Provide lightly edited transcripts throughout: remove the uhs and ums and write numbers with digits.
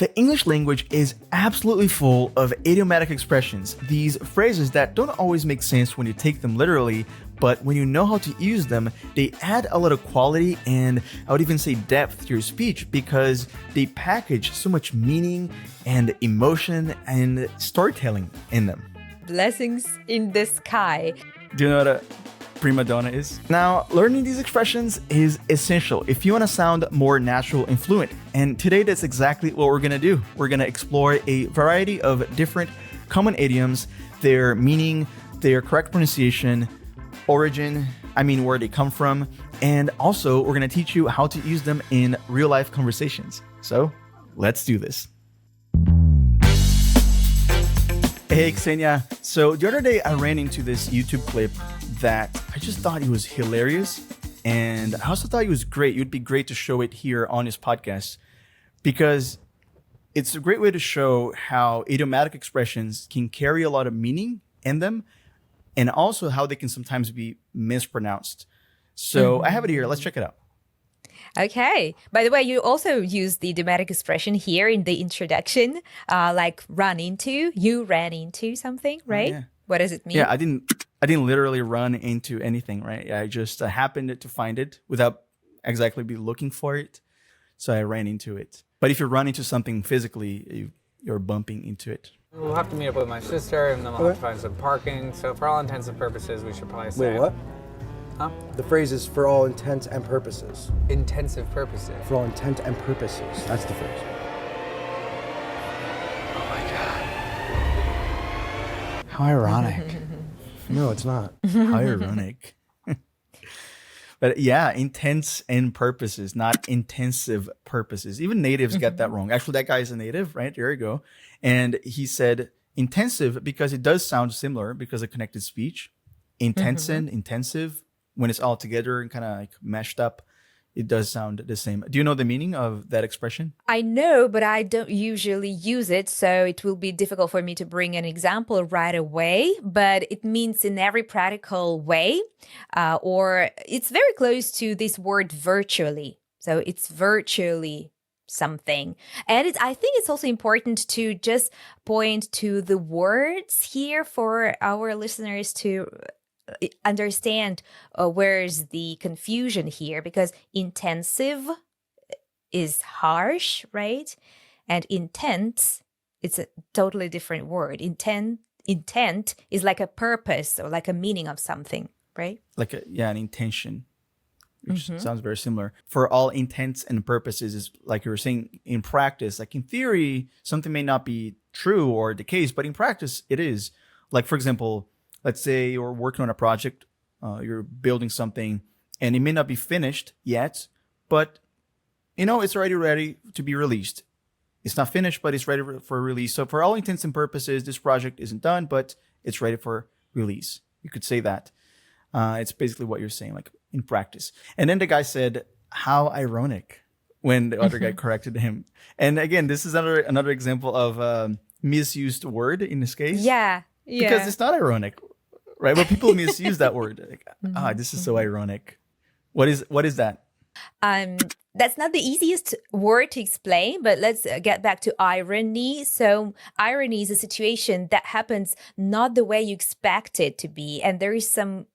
The English language is absolutely full of idiomatic expressions, these phrases that don't always make sense when you take them literally, but when you know how to use them, they add a lot of quality and I would even say depth to your speech because they package so much meaning and emotion and storytelling in them. Blessings in the sky. Do you know what a prima donna is? Now, learning these expressions is essential if you want to sound more natural and fluent. And today, that's exactly what we're going to do. We're going to explore a variety of different common idioms, their meaning, their correct pronunciation, origin, where they come from, and also we're going to teach you how to use them in real life conversations. So let's do this. Hey, Ksenia. So the other day I ran into this YouTube clip that I just thought it was hilarious. And I also thought it was great. It would be great to show it here on this podcast because it's a great way to show how idiomatic expressions can carry a lot of meaning in them and also how they can sometimes be mispronounced. So I have it here. Let's check it out. Okay. By the way, you also use the idiomatic expression here in the introduction, like run into. You ran into something, right? Yeah. What does it mean? Yeah, I didn't literally run into anything, right? I just happened to find it without exactly be looking for it. So I ran into it. But if you run into something physically, you're bumping into it. We'll have to meet up with my sister and then we'll have to find some parking. So for all intents and purposes, we should probably say... Wait, what? Huh? The phrase is for all intents and purposes. Intensive purposes. For all intent and purposes. That's the phrase. Oh my God. How ironic. No, it's not. How ironic. But yeah, intents and purposes, not intensive purposes. Even natives get that wrong. Actually, that guy is a native, right? There you go. And he said intensive because it does sound similar because of connected speech. Intensive, when it's all together and kind of like meshed up, it does sound the same. Do you know the meaning of that expression? I know, but I don't usually use it, so it will be difficult for me to bring an example right away. But it means in every practical way, or it's very close to this word virtually. So it's virtually something. And I think it's also important to just point to the words here for our listeners to understand where's the confusion here, because intensive is harsh, right? And intense, it's a totally different word. Intent is like a purpose or like a meaning of something, right? Like an intention, which sounds very similar. For all intents and purposes is like you were saying in practice, like in theory, something may not be true or the case, but in practice it is. Like for example, let's say you're working on a project, you're building something, and it may not be finished yet, but it's already ready to be released. It's not finished, but it's ready for release. So for all intents and purposes, this project isn't done, but it's ready for release. You could say that. It's basically what you're saying, like in practice. And then the guy said, "How ironic," when the other guy corrected him. And again, this is another example of misused word in this case. Yeah. Because it's not ironic. Right, but people misuse that word. Like, this is so ironic. What is that? That's not the easiest word to explain, but let's get back to irony. So irony is a situation that happens not the way you expect it to be, and there is some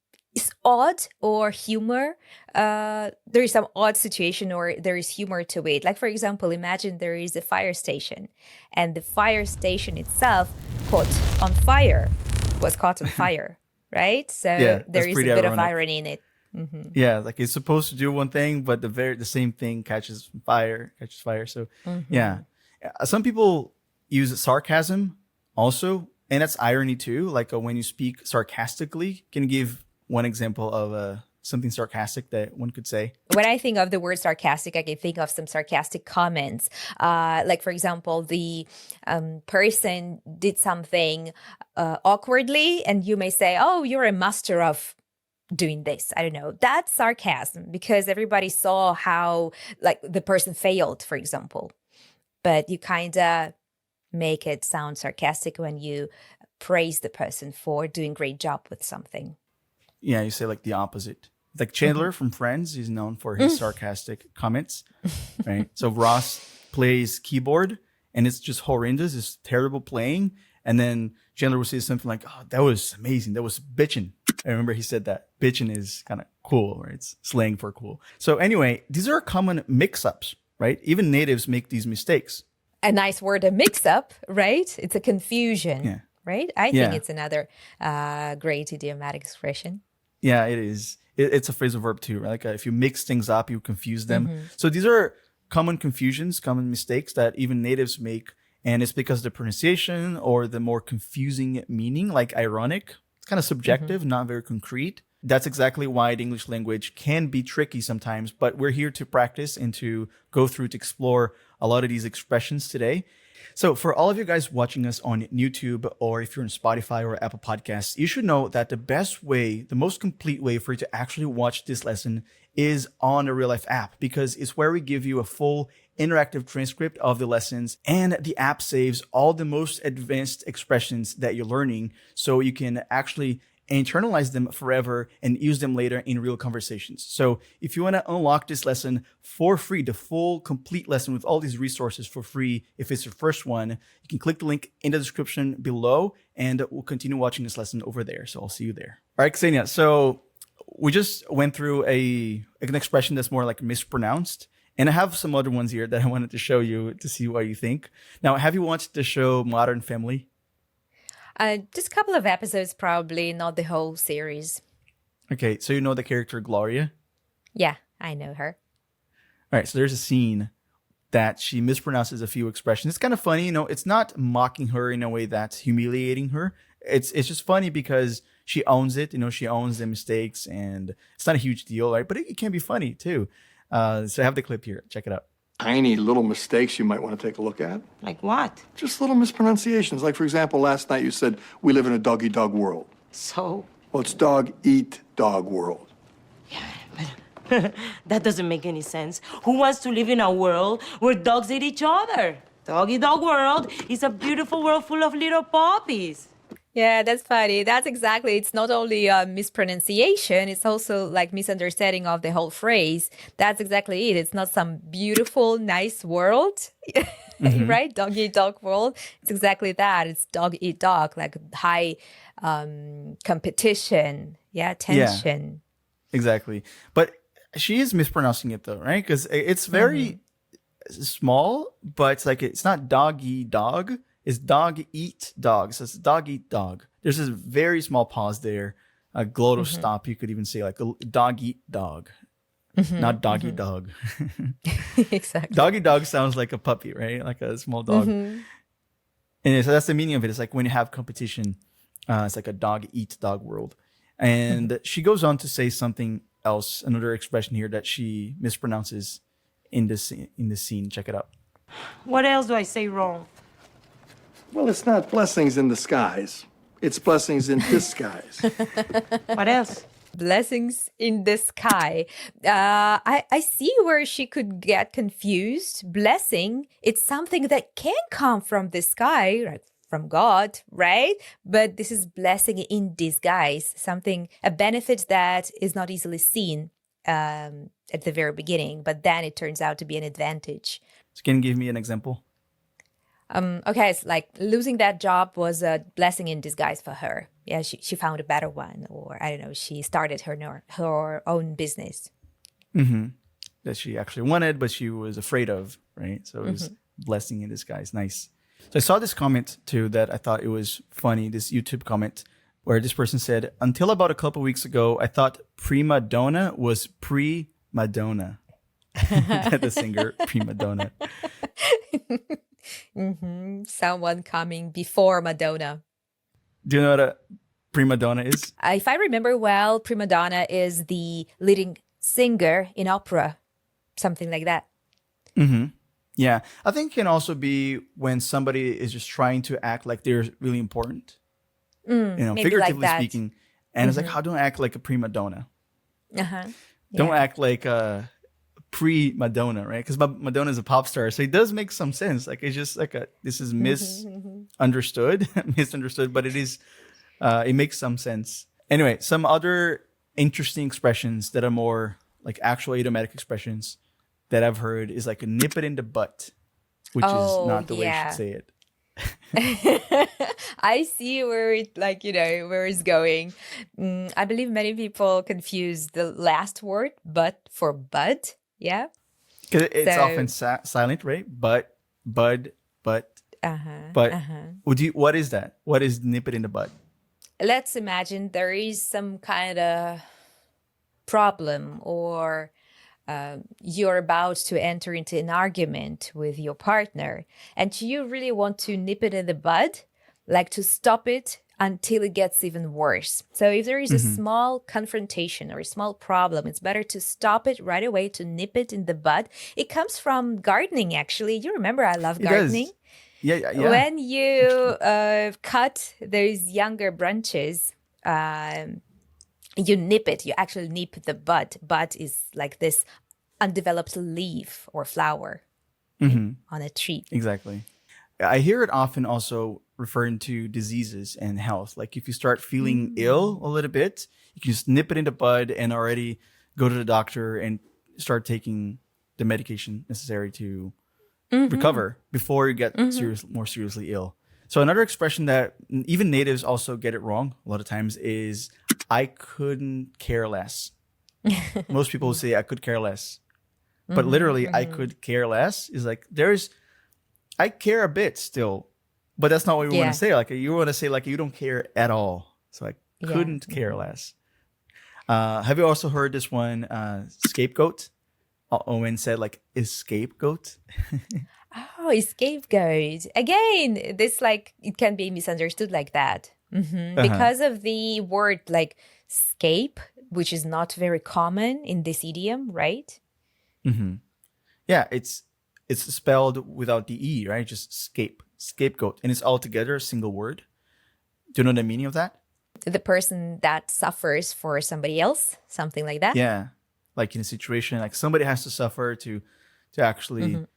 odd or humor. There is some odd situation or there is humor to it. Like for example, imagine there is a fire station, and the fire station itself was caught on fire. Right? So yeah, there is a bit of irony in it. Yeah, like it's supposed to do one thing, but the same thing catches fire. So yeah. Some people use sarcasm also, and that's irony too. Like when you speak sarcastically, can you give one example of something sarcastic that one could say? When I think of the word sarcastic, I can think of some sarcastic comments. Like, for example, the person did something awkwardly, and you may say, "Oh, you're a master of doing this." I don't know. That's sarcasm because everybody saw how like the person failed, for example. But you kind of make it sound sarcastic when you praise the person for doing a great job with something. Yeah, you say like the opposite. Like Chandler from Friends is known for his sarcastic comments, right? So Ross plays keyboard and it's just horrendous. It's terrible playing. And then Chandler will say something like, "Oh, that was amazing. That was bitchin'." I remember he said that. Bitchin' is kind of cool, right? It's slang for cool. So anyway, these are common mix-ups, right? Even natives make these mistakes. A nice word, a mix-up, right? It's a confusion, right? I think it's another great idiomatic expression. Yeah, it is. It's a phrasal verb too, right? Like if you mix things up, you confuse them. So these are common confusions, common mistakes that even natives make. And it's because the pronunciation or the more confusing meaning, like ironic, it's kind of subjective, not very concrete. That's exactly why the English language can be tricky sometimes, but we're here to practice and to go through to explore a lot of these expressions today. So for all of you guys watching us on YouTube, or if you're on Spotify or Apple Podcasts, you should know that the best way, the most complete way for you to actually watch this lesson is on the RealLife app, because it's where we give you a full interactive transcript of the lessons, and the app saves all the most advanced expressions that you're learning so you can actually internalize them forever and use them later in real conversations. So if you want to unlock this lesson for free, the full complete lesson with all these resources for free, if it's your first one, you can click the link in the description below and we'll continue watching this lesson over there. So I'll see you there. All right, Ksenia. So we just went through an expression that's more like mispronounced. And I have some other ones here that I wanted to show you to see what you think. Now, have you watched the show Modern Family? Just a couple of episodes, probably, not the whole series. Okay, so you know the character Gloria? Yeah, I know her. All right, so there's a scene that she mispronounces a few expressions. It's kind of funny, it's not mocking her in a way that's humiliating her. It's just funny because she owns it, she owns the mistakes, and it's not a huge deal, right? But it can be funny too. So I have the clip here. Check it out. Tiny little mistakes you might want to take a look at. Like what? Just little mispronunciations. Like, for example, last night you said, we live in a dog-eat-dog world. So? Well, it's dog-eat-dog world. But that doesn't make any sense. Who wants to live in a world where dogs eat each other? Dog-eat-dog world is a beautiful world full of little puppies. Yeah, that's funny. That's exactly. It's not only a mispronunciation, it's also like misunderstanding of the whole phrase. That's exactly it. It's not some beautiful, nice world, right? Dog eat dog world. It's exactly that. It's dog eat dog, like high competition. Yeah, tension. Yeah, exactly. But she is mispronouncing it though, right? Because it's very small, but it's not dog eat dog. Is dog eat dog. So it's dog eat dog. There's this very small pause there. A glottal stop. You could even say like a dog eat dog. Not dog eat dog. Exactly. Dog eat dog sounds like a puppy, right? Like a small dog. And so that's the meaning of it. It's like when you have competition, it's like a dog eat dog world. And she goes on to say something else, another expression here that she mispronounces in the scene. Check it out. What else do I say wrong? Well, it's not blessings in disguise. It's blessings in disguise. What else? Blessings in the sky. I see where she could get confused. Blessing, it's something that can come from the sky, like from God, right? But this is blessing in disguise, a benefit that is not easily seen at the very beginning, but then it turns out to be an advantage. So can you give me an example? Okay, it's like losing that job was a blessing in disguise for her. Yeah, she found a better one, or I don't know, she started her own business. That she actually wanted, but she was afraid of, right? So it was blessing in disguise. Nice. So I saw this comment too that I thought it was funny, this YouTube comment where this person said, until about a couple weeks ago, I thought prima donna was pre-Madonna. The singer prima donna. Someone coming before Madonna. Do you know what a prima donna is? If I remember well, prima donna is the leading singer in opera, something like that. Yeah, I think it can also be when somebody is just trying to act like they're really important, figuratively like speaking. And it's like, how do I act like a prima donna? Yeah. Don't act like a pre-Madonna, right? Because Madonna is a pop star, so it does make some sense. Like it's just like this is misunderstood, but it is, it makes some sense. Anyway, some other interesting expressions that are more like actual idiomatic expressions that I've heard is like a nip it in the butt. which is Oh, not the way you yeah. should say it. I see where it, like, where it's going. I believe many people confuse the last word, but for bud. Yeah. 'Cause it's So- often silent, right? But, bud, but, Uh-huh. but. Uh-huh. What is that? What is nip it in the bud? Let's imagine there is some kind of problem, or you're about to enter into an argument with your partner, and you really want to nip it in the bud, like to stop it until it gets even worse. So if there is a small confrontation or a small problem, it's better to stop it right away, to nip it in the bud. It comes from gardening, actually. You remember I love It does. gardening. Yeah. When you cut those younger branches, you nip it. You actually nip the bud. Bud is like this undeveloped leaf or flower on a tree. Exactly. I hear it often also referring to diseases and health. Like if you start feeling ill a little bit, you can just nip it in the bud and already go to the doctor and start taking the medication necessary to recover before you get more seriously ill. So another expression that even natives also get it wrong a lot of times is I couldn't care less. Most people say I could care less. But literally, I could care less is like I care a bit still, but that's not what you want to say. Like you want to say like you don't care at all. So I couldn't care less. Have you also heard this one, scapegoat? Owen said like is scapegoat. Oh, scapegoat. Again, this like it can be misunderstood like that. Because of the word like scape, which is not very common in this idiom, right? Yeah, it's spelled without the E, right? Just scapegoat. And it's altogether a single word. Do you know the meaning of that? The person that suffers for somebody else, something like that. Yeah. Like in a situation, like somebody has to suffer to actually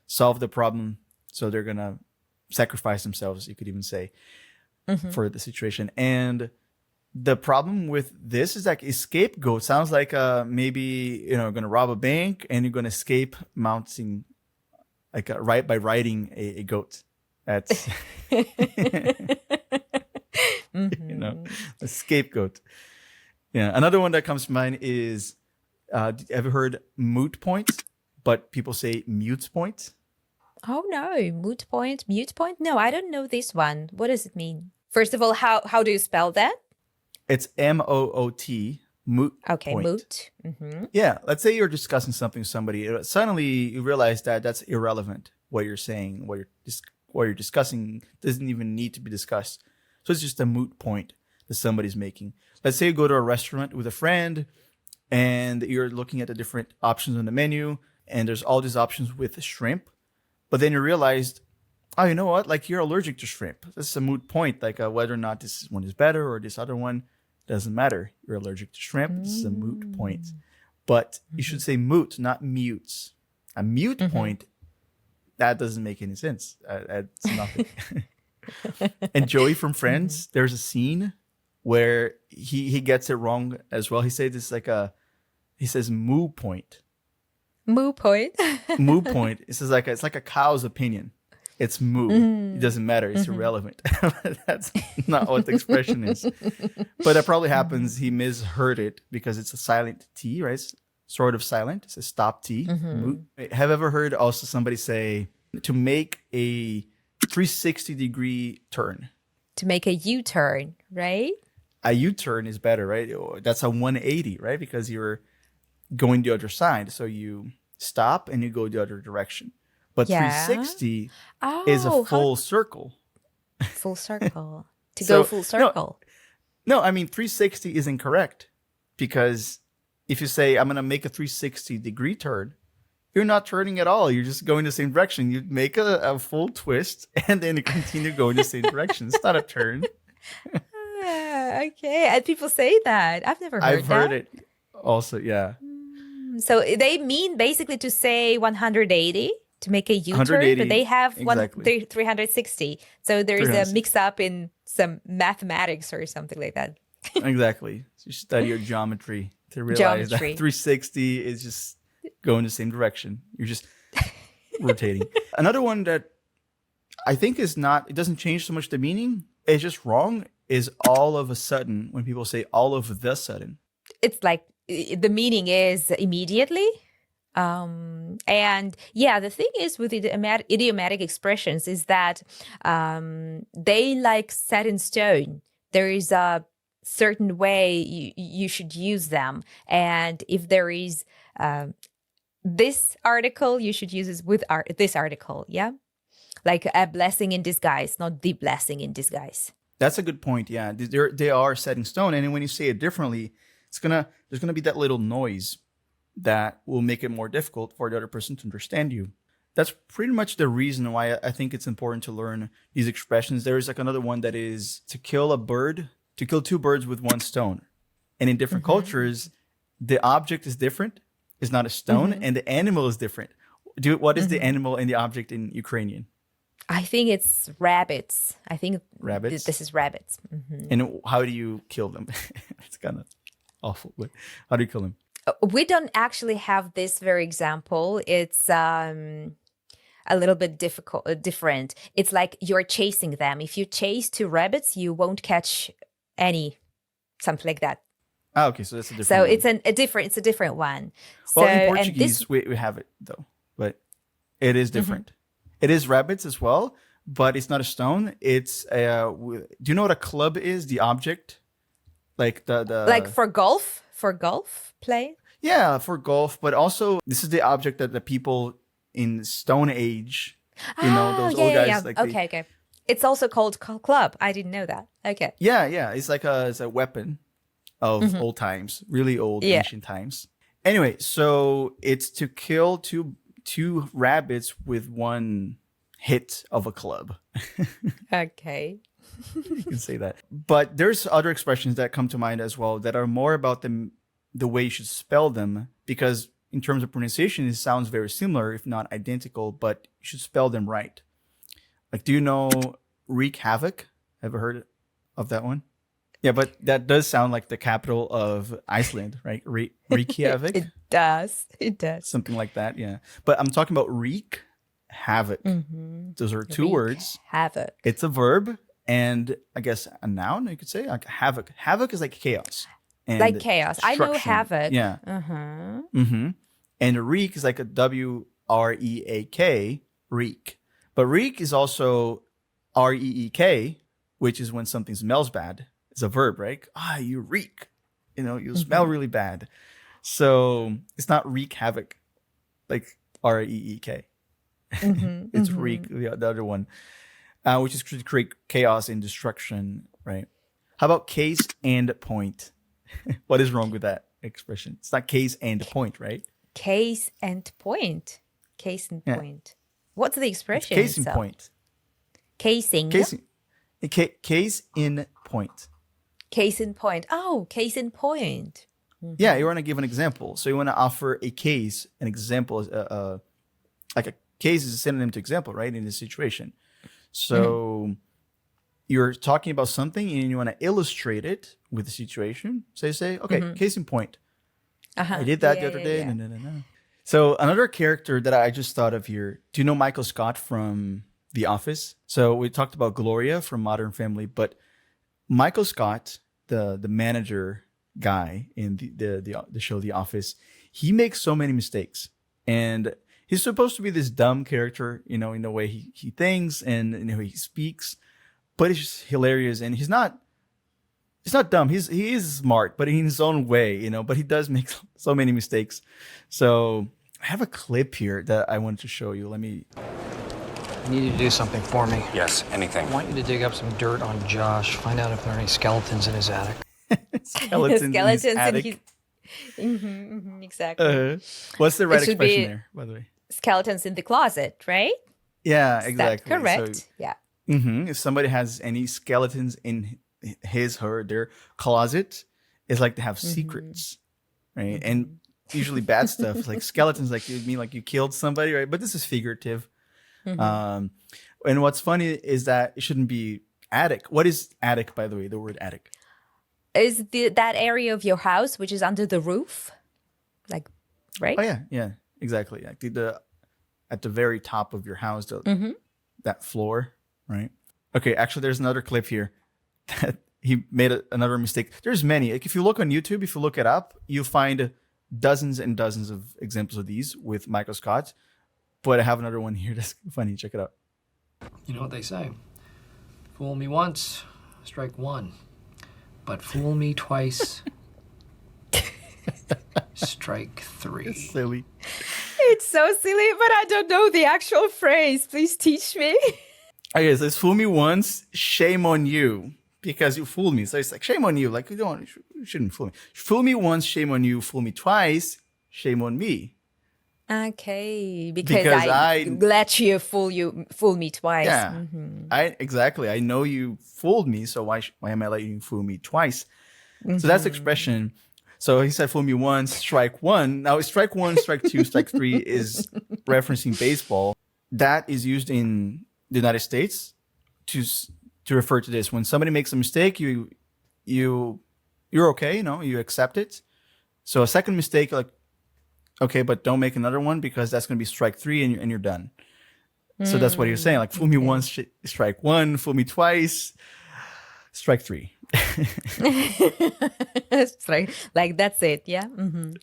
solve the problem. So they're going to sacrifice themselves, you could even say, for the situation. And the problem with this is like a scapegoat sounds like maybe, going to rob a bank and you're going to escape mounting like by riding a goat. That's, a scapegoat. Yeah. Another one that comes to mind is, have you heard moot point, but people say mute point? Oh no, moot point, mute point? No, I don't know this one. What does it mean? First of all, how do you spell that? It's M-O-O-T, moot Okay, point. moot. Yeah, let's say you're discussing something with somebody. Suddenly you realize that that's irrelevant. What you're saying, what you're discussing doesn't even need to be discussed. So it's just a moot point that somebody's making. Let's say you go to a restaurant with a friend and you're looking at the different options on the menu and there's all these options with shrimp. But then you realized, oh, you know what? Like you're allergic to shrimp. This is a moot point. Like whether or not this one is better or this other one doesn't matter. You're allergic to shrimp. This is a moot point. But you should say moot, not mute. A mute point, that doesn't make any sense. It's nothing. And Joey from Friends, there's a scene where he gets it wrong as well. He says this he says moo point. Moo point. Moo point. It says it's like a cow's opinion. It's moo. It doesn't matter. It's irrelevant. That's not what the expression is. But that probably happens. He misheard it because it's a silent T, right? It's sort of silent. It's a stop T. Moot. Have you ever heard also somebody say to make a 360-degree turn? To make a U-turn, right? A U-turn is better, right? That's a 180, right? Because you're going the other side. So you stop and you go the other direction. But 360 is a full circle. Full circle. To So, go full circle. No, I mean, 360 is incorrect. Because if you say, I'm going to make a 360-degree turn, you're not turning at all. You're just going the same direction. You make a full twist and then you continue going the same direction. It's not a turn. Okay. And people say that. I've never heard I've heard it also, yeah. So they mean basically to say 180 to make a U-turn, 180, but they have exactly. 360. So there's a mix-up in some mathematics or something like that. Exactly. So you study your geometry to realize that 360 is just going the same direction. You're just rotating. Another one that I think is not, it doesn't change so much the meaning, it's just wrong, is all of a sudden. When people say all of the sudden. It's like the meaning is immediately. And yeah, the thing is with idiomatic expressions is that they like set in stone. There is a certain way you should use them. And if there is this article, you should use it with this article. Yeah. Like a blessing in disguise, not the blessing in disguise. That's a good point. Yeah, they are set in stone, and when you say it differently, there's gonna be that little noise that will make it more difficult for the other person to understand you. That's pretty much the reason why I think it's important to learn these expressions. There is like another one that is to kill two birds with one stone, and in different cultures, the object is different. It's not a stone, and the animal is different. What is the animal and the object in Ukrainian? I think it's rabbits. I think rabbits. This is rabbits. And how do you kill them? It's kind of awful, but how do you kill them? We don't actually have this very example. It's a little bit different. It's like you're chasing them. If you chase two rabbits, you won't catch any, something like that. Ah, okay, so that's a different. So one. it's a different one. Well, so, in Portuguese, we have it though, but it is different. It is rabbits as well, but it's not a stone. It's do you know what a club is? The object, like the like for golf play. Yeah, for golf, but also this is the object that the people in Stone Age, those old guys. Yeah. Like Okay. It's also called club. I didn't know that. Okay. Yeah. It's like it's a weapon of old times, really old ancient times. Anyway, so it's to kill two rabbits with one hit of a club. Okay. You can say that. But there's other expressions that come to mind as well that are more about the way you should spell them, because in terms of pronunciation, it sounds very similar, if not identical, but you should spell them right. Like, do you know wreak havoc? Ever heard of that one? Yeah, but that does sound like the capital of Iceland, right? Reykjavik? It does. Something like that, yeah. But I'm talking about wreak havoc. Those are two words. Havoc. It's a verb and I guess a noun, you could say. Like havoc. Havoc is like chaos. And like chaos. I know havoc. Yeah. And wreak is like a WREAK, reek. But reek is also REEK, which is when something smells bad. It's a verb, right? You reek. You smell really bad. So it's not wreak havoc, like REEK. It's wreak, the other one, which is to create chaos and destruction, right? How about case and point? What is wrong with that expression? It's not case and point, right? Case and point. Case and point. What's the expression? It's case in point. Casing. Case in point. Case in point. Oh, case in point. Yeah, you want to give an example. So you want to offer a case, an example, like a case is a synonym to example, right? In this situation. So you're talking about something and you want to illustrate it with the situation. So you say, okay, case in point. I did that the other day. Yeah. No. So another character that I just thought of here. Do you know Michael Scott from The Office? So we talked about Gloria from Modern Family, but Michael Scott, the manager guy in the show The Office, he makes so many mistakes. And he's supposed to be this dumb character, in the way he thinks and in the way he speaks, but it's just hilarious. And he's not dumb. He is smart, but in his own way, but he does make so many mistakes. So I have a clip here that I wanted to show you. I need you to do something for me. Yes, anything. I want you to dig up some dirt on Josh. Find out if there are any skeletons in his attic. Skeletons in his attic. Exactly. What's the right expression there, by the way? Skeletons in the closet, right? Yeah, Is exactly. that correct? So, yeah. If somebody has any skeletons in their closet, it's like they have secrets, right? And usually bad stuff, like skeletons, like you mean like you killed somebody, right? But this is figurative. And what's funny is that it shouldn't be attic. What is attic, by the way? The word attic is that area of your house which is under the roof, like, right? Oh yeah, exactly. Like at the very top of your house, that floor, right? Okay, actually, there's another clip here that he made another mistake. There's many. Like if you look on YouTube, if you look it up, you'll find dozens and dozens of examples of these with Michael Scott. But I have another one here that's funny. Check it out. You know what they say? Fool me once, strike one. But fool me twice, strike three. It's silly. It's so silly, but I don't know the actual phrase. Please teach me. Okay, so it's fool me once, shame on you. Because you fooled me. So it's like, shame on you. Like, you shouldn't fool me. Fool me once, shame on you. Fool me twice, shame on me. Okay, because I let you fool me twice. Yeah, exactly. I know you fooled me, so why am I letting you fool me twice? So that's the expression. So he said, fool me once, strike one. Now, strike one, strike two, strike three is referencing baseball. That is used in the United States to refer to this. When somebody makes a mistake, you're okay, you accept it. So a second mistake, like, okay, but don't make another one because that's going to be strike three and you're done. So that's what he was saying. Like, fool me once, strike one. Fool me twice, strike three. like that's it. Yeah.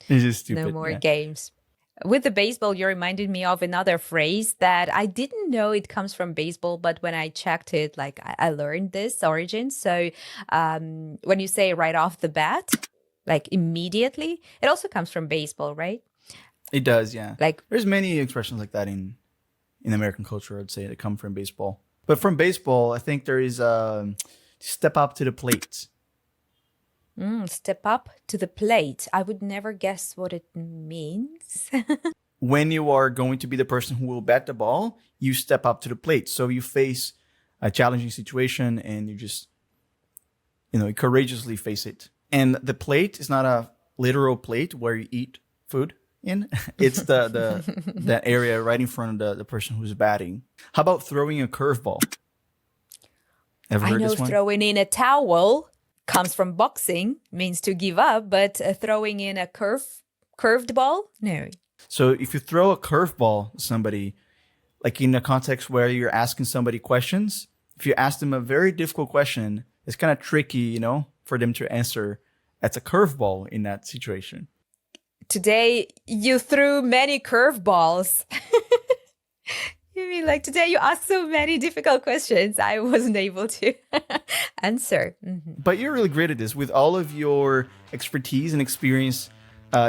It's just stupid. No more games. With the baseball, you reminded me of another phrase that I didn't know it comes from baseball, but when I checked it, like I learned this origin. So when you say right off the bat, like immediately, it also comes from baseball, right? It does, yeah. Like there's many expressions like that in American culture, I'd say, that come from baseball. But from baseball, I think there is step up to the plate. Step up to the plate. I would never guess what it means. When you are going to be the person who will bat the ball, you step up to the plate. So you face a challenging situation and you just, you courageously face it. And the plate is not a literal plate where you eat food in. It's that area right in front of the person who's batting. How about throwing a curveball? Ever heard this one? Throwing in a towel comes from boxing, means to give up, but throwing in a curved ball? No. So if you throw a curveball at somebody, like in a context where you're asking somebody questions, if you ask them a very difficult question, it's kind of tricky, for them to answer. That's a curveball in that situation. Today, you threw many curveballs. You mean like today you asked so many difficult questions I wasn't able to answer. But you're really great at this with all of your expertise and experience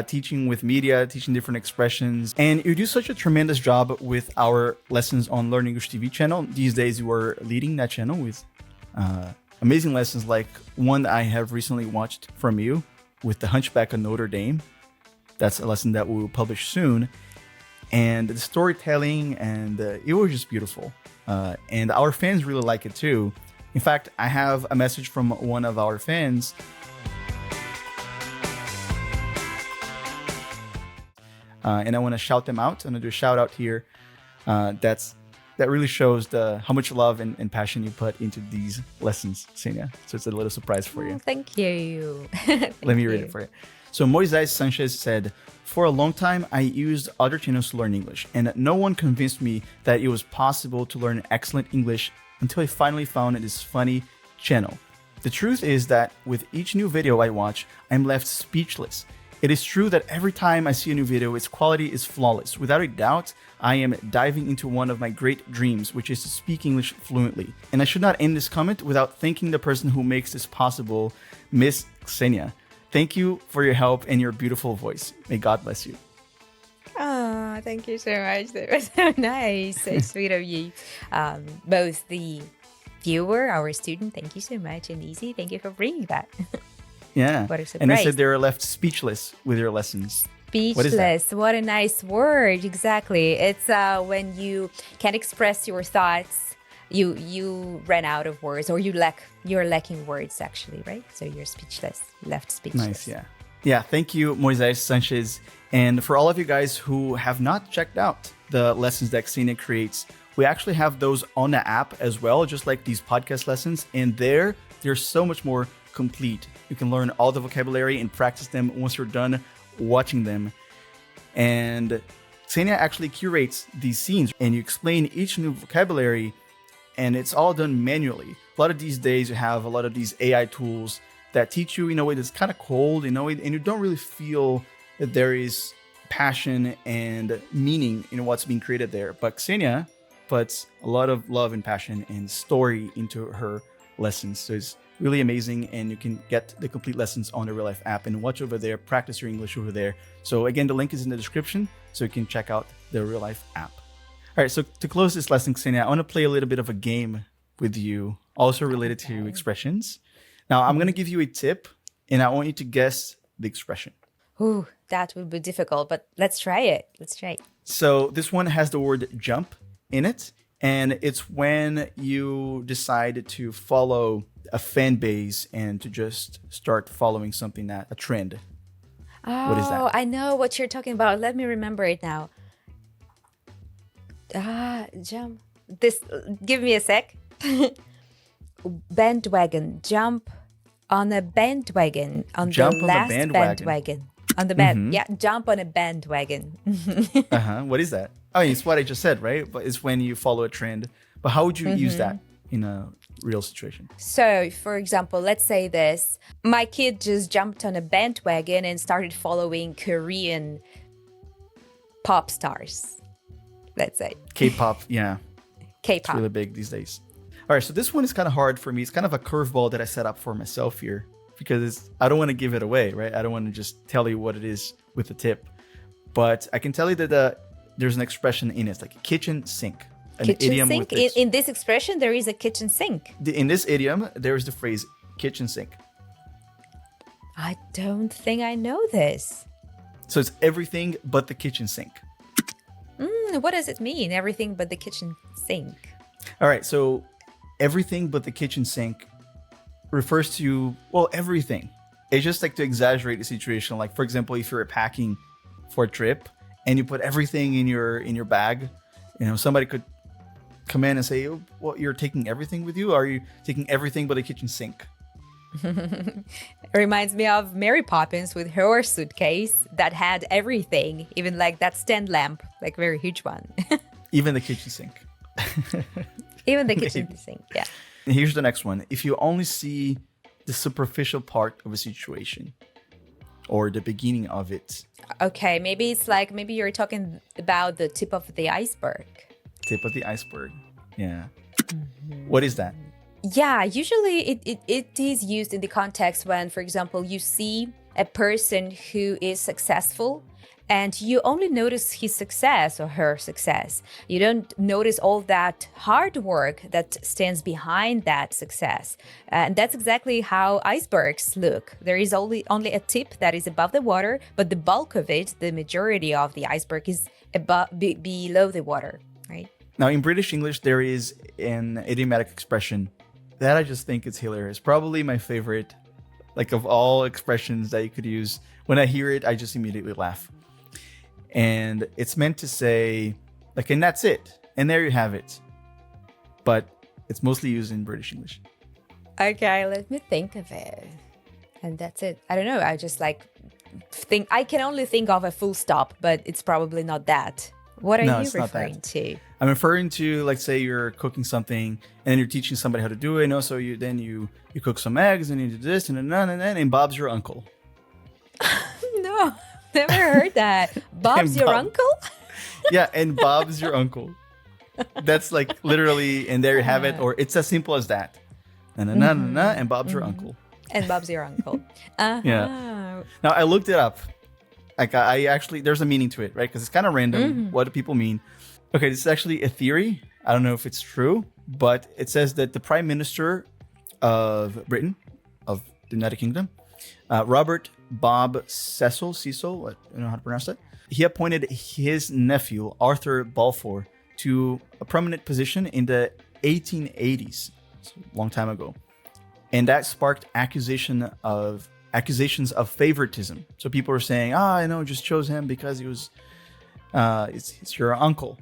teaching with media, teaching different expressions. And you do such a tremendous job with our lessons on Learn English TV channel. These days you are leading that channel with amazing lessons like one that I have recently watched from you with the Hunchback of Notre Dame. That's a lesson that we will publish soon. And the storytelling, and it was just beautiful. And our fans really like it too. In fact, I have a message from one of our fans. And I want to shout them out. I'm going to do a shout out here. That really shows how much love and passion you put into these lessons, Xenia. So it's a little surprise for you. Thank you. Let me read it for you. So Moisés Sanchez said, "For a long time, I used other channels to learn English, and no one convinced me that it was possible to learn excellent English until I finally found this funny channel. The truth is that with each new video I watch, I'm left speechless. It is true that every time I see a new video, its quality is flawless. Without a doubt, I am diving into one of my great dreams, which is to speak English fluently. And I should not end this comment without thanking the person who makes this possible, Miss Xenia. Thank you for your help and your beautiful voice. May God bless you." Oh, thank you so much. That was so nice. So sweet of you. Both the viewer, our student, thank you so much. And Easy, thank you for bringing that. Yeah. What a surprise. And they said they're left speechless with your lessons. Speechless. What a nice word. Exactly. It's when you can't express your thoughts. You ran out of words, or you're lacking words, actually, right? So you're speechless, left speechless. Nice, yeah. Yeah, thank you, Moisés Sanchez. And for all of you guys who have not checked out the lessons that Xenia creates, we actually have those on the app as well, just like these podcast lessons. And they're so much more complete. You can learn all the vocabulary and practice them once you're done watching them. And Ksenia actually curates these scenes and you explain each new vocabulary, and it's all done manually. A lot of these days you have a lot of these AI tools that teach you in a way that's kind of cold, in a way, and you don't really feel that there is passion and meaning in what's being created there. But Ksenia puts a lot of love and passion and story into her lessons. So it's really amazing, and you can get the complete lessons on the RealLife app and watch over there, practice your English over there. So again, the link is in the description, so you can check out the RealLife app. All right, so to close this lesson, Ksenia, I want to play a little bit of a game with you, also related to expressions. Now, I'm going to give you a tip, and I want you to guess the expression. Ooh, that would be difficult, but let's try it. Let's try it. So this one has the word jump in it, and it's when you decide to follow a fan base and to just start following something that a trend. Oh, What is that? I know what you're talking about. Let me remember it now. Jump. This. Give me a sec. Bandwagon. Jump on a bandwagon. On Jump the on the last bandwagon. On the band. Yeah, jump on a bandwagon. What is that? I mean, it's what I just said, right? But it's when you follow a trend. But how would you use that in a real situation? So, for example, let's say this. My kid just jumped on a bandwagon and started following Korean pop stars. Let's say. K-pop, yeah. It's K-pop. really big these days. All right, so this one is kind of hard for me. It's kind of a curveball that I set up for myself here because I don't want to give it away, right? I don't want to just tell you what it is with a tip. But I can tell you that there's an expression in it. It's like a kitchen sink. An Kitchen idiom sink. with this. In this expression, there is a kitchen sink. In this idiom, there is the phrase kitchen sink. I don't think I know this. So it's everything but the kitchen sink. What does it mean? Everything but the kitchen sink. All right, so everything but the kitchen sink refers to, well, everything. It's just like to exaggerate the situation. Like, for example, if you're packing for a trip and you put everything in your bag, you know, somebody could come in and say, oh, well, you're taking everything with you? Or are you taking everything but the kitchen sink? It reminds me of Mary Poppins with her suitcase that had everything, even like that stand lamp, like very huge one. Even the kitchen sink. Even the kitchen sink, yeah. And here's the next one. If you only see the superficial part of a situation or the beginning of it. Okay, maybe it's like, maybe you're talking about the tip of the iceberg. Tip of the iceberg. Yeah. What is that? Yeah, usually it is used in the context when, for example, you see a person who is successful and you only notice his success or her success. You don't notice all that hard work that stands behind that success. And that's exactly how icebergs look. There is only a tip that is above the water, but the bulk of it, the majority of the iceberg is below the water, right? Now, in British English, there is an idiomatic expression that I just think is hilarious. Probably my favorite, like of all expressions that you could use. When I hear it, I just immediately laugh. And it's meant to say, like, and that's it. And there you have it. But it's mostly used in British English. Okay, let me think of it. And that's it. I don't know. I just like think, I can only think of a full stop, but it's probably not that. What are No, you it's not referring that. to? I'm referring to, like, say you're cooking something and then you're teaching somebody how to do it. You know, so you cook some eggs and you do this and Bob's your uncle. No, never heard that. Bob's your Bob. uncle? Yeah, and Bob's your uncle. That's like literally, and there you have it. Or it's as simple as that. And Bob's your uncle. And Bob's your uncle. Uh-huh. Yeah. Now I looked it up. Like I actually, there's a meaning to it, right? Because it's kind of random. What do people mean? Okay, this is actually a theory. I don't know if it's true, but it says that the Prime Minister of Britain, of the United Kingdom, Robert Bob Cecil, I don't know how to pronounce that. He appointed his nephew, Arthur Balfour, to a prominent position in the 1880s, so a long time ago. And that sparked accusations of favoritism. So people were saying, I know, just chose him because he was, it's your uncle.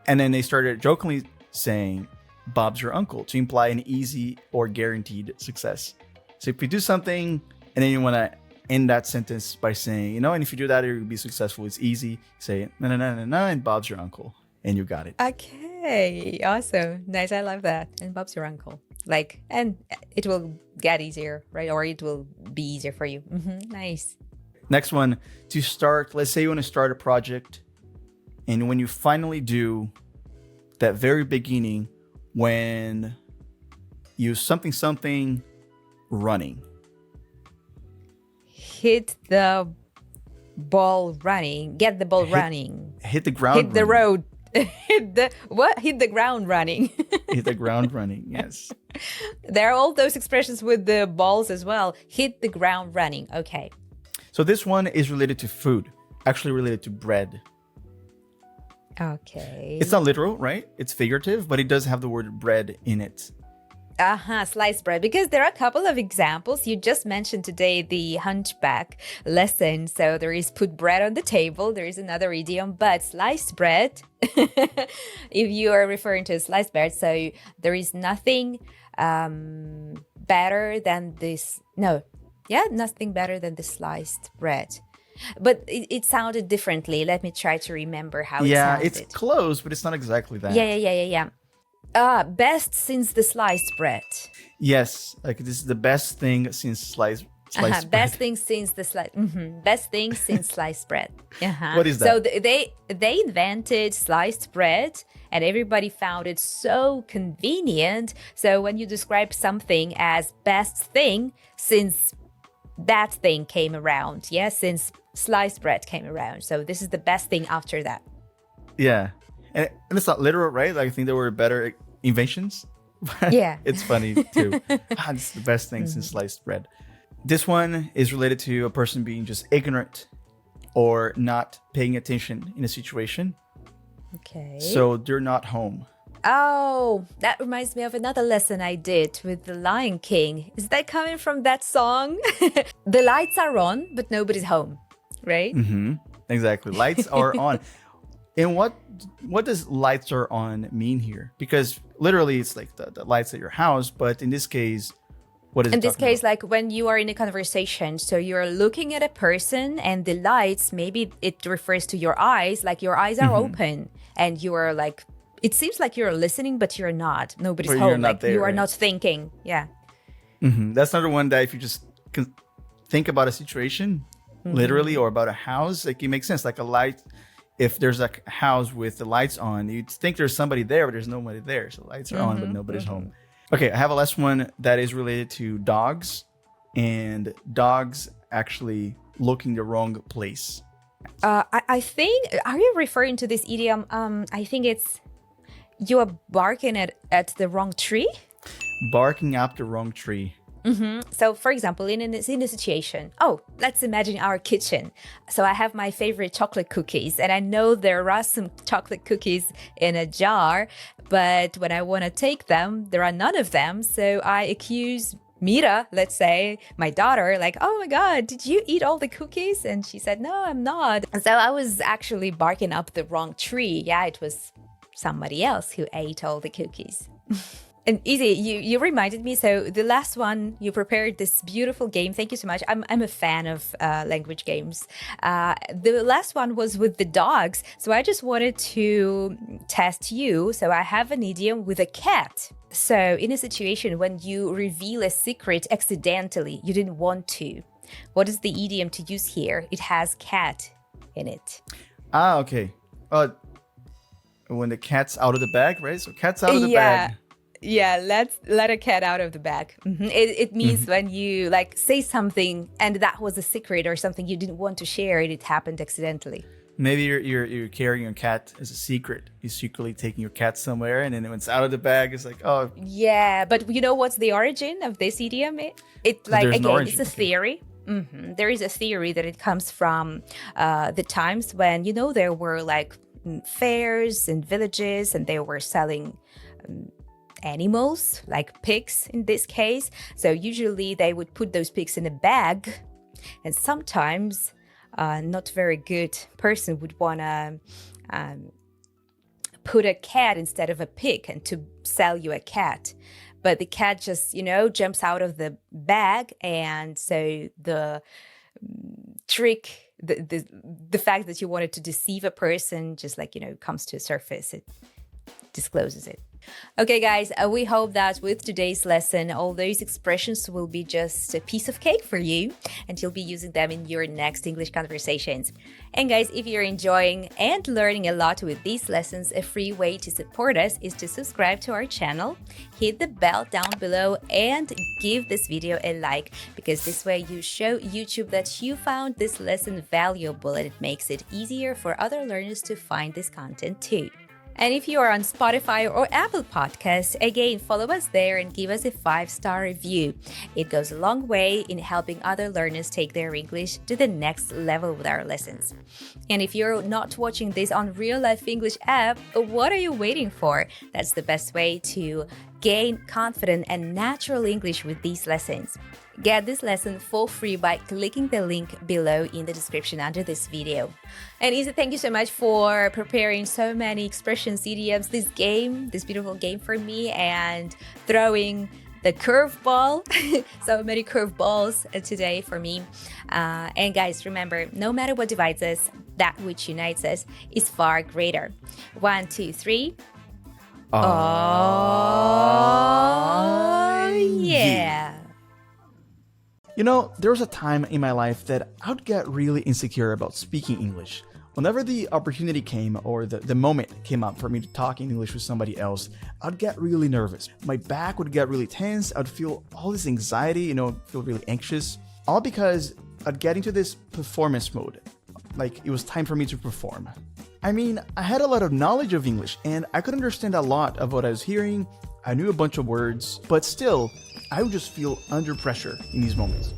And then they started jokingly saying, Bob's your uncle, to imply an easy or guaranteed success. So if you do something and then you want to end that sentence by saying, and if you do that, you'll be successful. It's easy. Say, no, no, no, no, no, and Bob's your uncle. And you got it. Okay, awesome. Nice, I love that. And Bob's your uncle. And it will get easier, right? Or it will be easier for you. Nice. Next one, to start, let's say you want to start a project. And when you finally do, that very beginning, when you something running. Hit the ball running. Get the ball running. Hit the ground Hit the road. Hit the ground running. Hit the ground running, yes. There are all those expressions with the balls as well. Hit the ground running. Okay. So this one is related to food, actually related to bread. Okay. It's not literal, right? It's figurative, but it does have the word bread in it. Sliced bread, because there are a couple of examples. You just mentioned today the hunchback lesson. So there is put bread on the table. There is another idiom, but sliced bread, if you are referring to sliced bread, so there is nothing better than this. No. Yeah, nothing better than the sliced bread. But it sounded differently. Let me try to remember how it sounded. Yeah, it's close, but it's not exactly that. Yeah. Best since the sliced bread. Yes, like this is the best thing since sliced bread. Best thing since the best thing since sliced bread. What is that? So they invented sliced bread, and everybody found it so convenient. So when you describe something as best thing since that thing came around, since sliced bread came around, so this is the best thing after that. Yeah, and it's not literal, right? Like, I think there were better inventions. Yeah. It's funny too. It's the best thing since sliced bread. This one is related to a person being just ignorant or not paying attention in a situation. Okay. So they're not home. Oh, that reminds me of another lesson I did with The Lion King. Is that coming from that song? The lights are on, but nobody's home, right? Exactly. Lights are on. And what does lights are on mean here? Because literally it's like the lights at your house, but in this case, what is it? In this case, like when you are in a conversation, so you're looking at a person and the lights, maybe it refers to your eyes, like your eyes are open and you are like, it seems like you're listening, but you're not. Nobody's But home. you're not Like there, you are right? not thinking. Yeah. That's another one that if you just think about a situation, literally, or about a house, like it makes sense. Like a light, if there's a house with the lights on, you'd think there's somebody there, but there's nobody there. So lights are on, but nobody's home. Okay, I have a last one that is related to dogs, and dogs actually looking the wrong place. I think, are you referring to this idiom? I think it's, you are barking at the wrong tree. Barking up the wrong tree. So, for example, in a situation, let's imagine our kitchen. So I have my favorite chocolate cookies, and I know there are some chocolate cookies in a jar, but when I want to take them, there are none of them. So I accuse Mira, let's say, my daughter, like, oh my God, did you eat all the cookies? And she said, no, I'm not. So I was actually barking up the wrong tree. Yeah, it was somebody else who ate all the cookies. And Izzy, you reminded me. So the last one, you prepared this beautiful game. Thank you so much. I'm a fan of language games. The last one was with the dogs. So I just wanted to test you. So I have an idiom with a cat. So in a situation when you reveal a secret accidentally, you didn't want to. What is the idiom to use here? It has cat in it. Okay. When the cat's out of the bag, right? So cat's out of the bag. Yeah, let's let a cat out of the bag. It means when you like say something and that was a secret or something you didn't want to share and it happened accidentally. Maybe you're carrying your cat as a secret. You're secretly taking your cat somewhere, and then when it's out of the bag, it's like, oh. Yeah, but you know what's the origin of this idiom? It like, there's an again, origin. it's a theory. There is a theory that it comes from the times when, there were like fairs and villages and they were selling animals, like pigs in this case. So usually they would put those pigs in a bag, and sometimes not very good person would want to put a cat instead of a pig and to sell you a cat. But the cat just, jumps out of the bag, and so the trick, the fact that you wanted to deceive a person, just like, comes to a surface, it discloses it. Okay, guys, we hope that with today's lesson, all those expressions will be just a piece of cake for you, and you'll be using them in your next English conversations. And guys, if you're enjoying and learning a lot with these lessons, a free way to support us is to subscribe to our channel, hit the bell down below, and give this video a like, because this way you show YouTube that you found this lesson valuable, and it makes it easier for other learners to find this content too. And if you are on Spotify or Apple Podcasts, again, follow us there and give us a 5-star review. It goes a long way in helping other learners take their English to the next level with our lessons. And if you're not watching this on RealLife English app, what are you waiting for? That's the best way to gain confident and natural English with these lessons. Get this lesson for free by clicking the link below in the description under this video. And Isa, thank you so much for preparing so many expressions, idioms, this beautiful game for me, and throwing the curveball, so many curveballs today for me. And guys, remember, no matter what divides us, that which unites us is far greater. 1, 2, 3. Oh, yeah. There was a time in my life that I would get really insecure about speaking English. Whenever the opportunity came or the moment came up for me to talk in English with somebody else, I'd get really nervous. My back would get really tense. I'd feel all this anxiety, feel really anxious. All because I'd get into this performance mode. Like it was time for me to perform. I mean, I had a lot of knowledge of English and I could understand a lot of what I was hearing. I knew a bunch of words, but still, I would just feel under pressure in these moments.